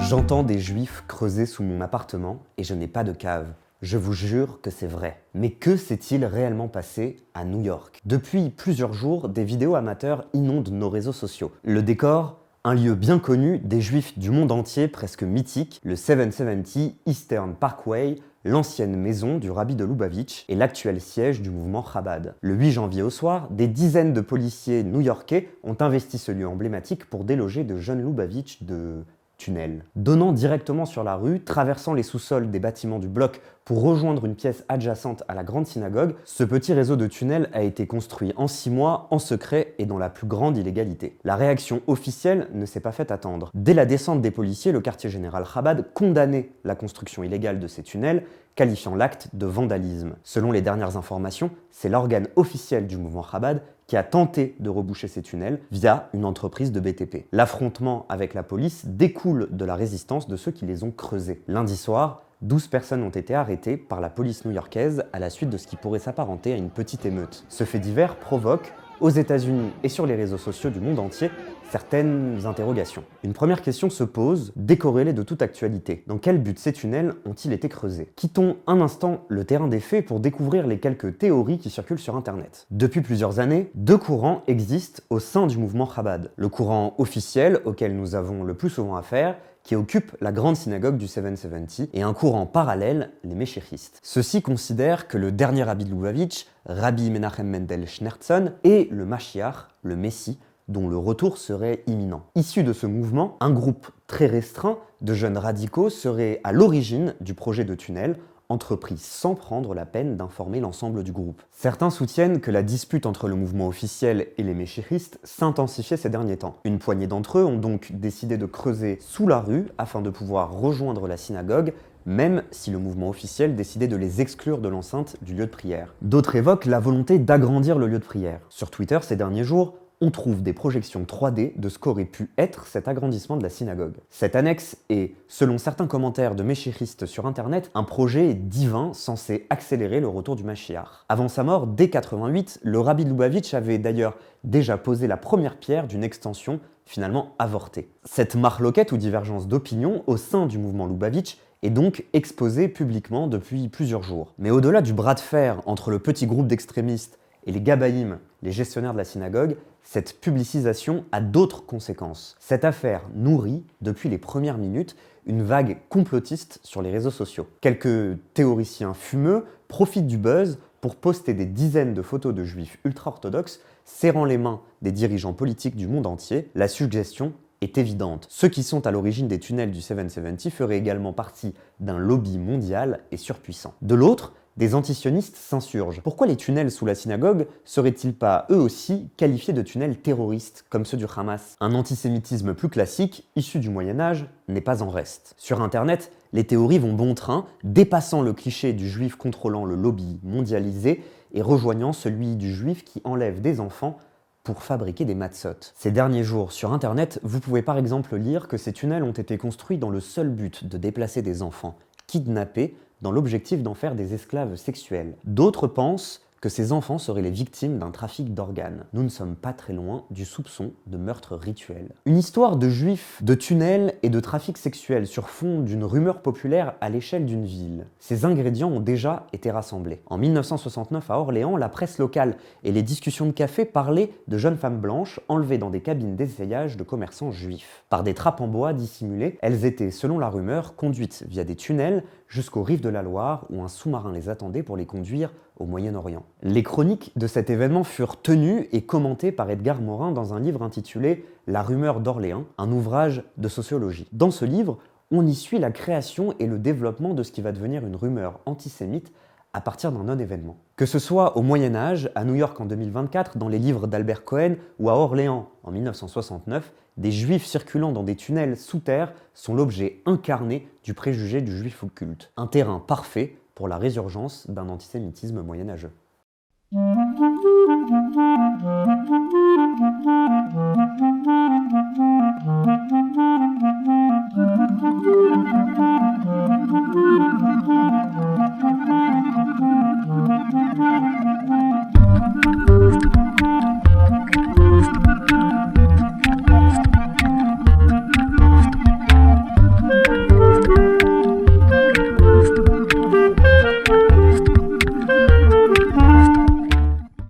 J'entends des juifs creuser sous mon appartement et je n'ai pas de cave. Je vous jure que c'est vrai. Mais que s'est-il réellement passé à New York? Depuis plusieurs jours, des vidéos amateurs inondent nos réseaux sociaux. Le décor? Un lieu bien connu des juifs du monde entier, presque mythique, le 770 Eastern Parkway, l'ancienne maison du rabbi de Lubavitch et l'actuel siège du mouvement Chabad. Le 8 janvier au soir, des dizaines de policiers new-yorkais ont investi ce lieu emblématique pour déloger de jeunes Lubavitch de tunnels. Donnant directement sur la rue, traversant les sous-sols des bâtiments du bloc pour rejoindre une pièce adjacente à la grande synagogue, ce petit réseau de tunnels a été construit en 6 mois, en secret et dans la plus grande illégalité. La réaction officielle ne s'est pas fait attendre. Dès la descente des policiers, le quartier général Chabad condamnait la construction illégale de ces tunnels, qualifiant l'acte de vandalisme. Selon les dernières informations, c'est l'organe officiel du mouvement Chabad qui a tenté de reboucher ces tunnels via une entreprise de BTP. L'affrontement avec la police découle de la résistance de ceux qui les ont creusés. Lundi soir, 12 personnes ont été arrêtées par la police new-yorkaise à la suite de ce qui pourrait s'apparenter à une petite émeute. Ce fait divers provoque, aux États-Unis et sur les réseaux sociaux du monde entier, certaines interrogations. Une première question se pose, décorrélée de toute actualité. Dans quel but ces tunnels ont-ils été creusés? Quittons un instant le terrain des faits pour découvrir les quelques théories qui circulent sur Internet. Depuis plusieurs années, deux courants existent au sein du mouvement Chabad. Le courant officiel, auquel nous avons le plus souvent affaire, qui occupe la grande synagogue du 770, et un courant parallèle, les Méchéchistes. Ceux-ci considèrent que le dernier rabbi de Lubavitch, Rabbi Menachem Mendel Schneerson, est le Mashiach, le Messie, dont le retour serait imminent. Issu de ce mouvement, un groupe très restreint de jeunes radicaux serait à l'origine du projet de tunnel, entrepris sans prendre la peine d'informer l'ensemble du groupe. Certains soutiennent que la dispute entre le mouvement officiel et les méchéristes s'intensifiait ces derniers temps. Une poignée d'entre eux ont donc décidé de creuser sous la rue afin de pouvoir rejoindre la synagogue, même si le mouvement officiel décidait de les exclure de l'enceinte du lieu de prière. D'autres évoquent la volonté d'agrandir le lieu de prière. Sur Twitter ces derniers jours, on trouve des projections 3D de ce qu'aurait pu être cet agrandissement de la synagogue. Cette annexe est, selon certains commentaires de méchéristes sur internet, un projet divin censé accélérer le retour du Mashiach. Avant sa mort, dès 88, le rabbi de Lubavitch avait d'ailleurs déjà posé la première pierre d'une extension finalement avortée. Cette marloquette ou divergence d'opinion au sein du mouvement Lubavitch est donc exposée publiquement depuis plusieurs jours. Mais au-delà du bras de fer entre le petit groupe d'extrémistes et les Gabaïm, les gestionnaires de la synagogue, cette publicisation a d'autres conséquences. Cette affaire nourrit, depuis les premières minutes, une vague complotiste sur les réseaux sociaux. Quelques théoriciens fumeux profitent du buzz pour poster des dizaines de photos de juifs ultra-orthodoxes serrant les mains des dirigeants politiques du monde entier. La suggestion est évidente. Ceux qui sont à l'origine des tunnels du 770 feraient également partie d'un lobby mondial et surpuissant. De l'autre, des antisionistes s'insurgent. Pourquoi les tunnels sous la synagogue seraient-ils pas eux aussi qualifiés de tunnels terroristes comme ceux du Hamas? Un antisémitisme plus classique, issu du Moyen-Âge, n'est pas en reste. Sur Internet, les théories vont bon train, dépassant le cliché du juif contrôlant le lobby mondialisé et rejoignant celui du juif qui enlève des enfants pour fabriquer des matzot. Ces derniers jours, sur Internet, vous pouvez par exemple lire que ces tunnels ont été construits dans le seul but de déplacer des enfants kidnappés dans l'objectif d'en faire des esclaves sexuels. D'autres pensent que ces enfants seraient les victimes d'un trafic d'organes. Nous ne sommes pas très loin du soupçon de meurtre rituel. Une histoire de juifs, de tunnels et de trafic sexuel sur fond d'une rumeur populaire à l'échelle d'une ville. Ces ingrédients ont déjà été rassemblés. En 1969 à Orléans, la presse locale et les discussions de café parlaient de jeunes femmes blanches enlevées dans des cabines d'essayage de commerçants juifs. Par des trappes en bois dissimulées, elles étaient, selon la rumeur, conduites via des tunnels jusqu'aux rives de la Loire où un sous-marin les attendait pour les conduire au Moyen-Orient. Les chroniques de cet événement furent tenues et commentées par Edgar Morin dans un livre intitulé « La rumeur d'Orléans », un ouvrage de sociologie. Dans ce livre, on y suit la création et le développement de ce qui va devenir une rumeur antisémite à partir d'un non-événement. Que ce soit au Moyen-Âge, à New York en 2024, dans les livres d'Albert Cohen ou à Orléans en 1969, des juifs circulant dans des tunnels sous terre sont l'objet incarné du préjugé du juif occulte. Un terrain parfait pour la résurgence d'un antisémitisme moyenâgeux.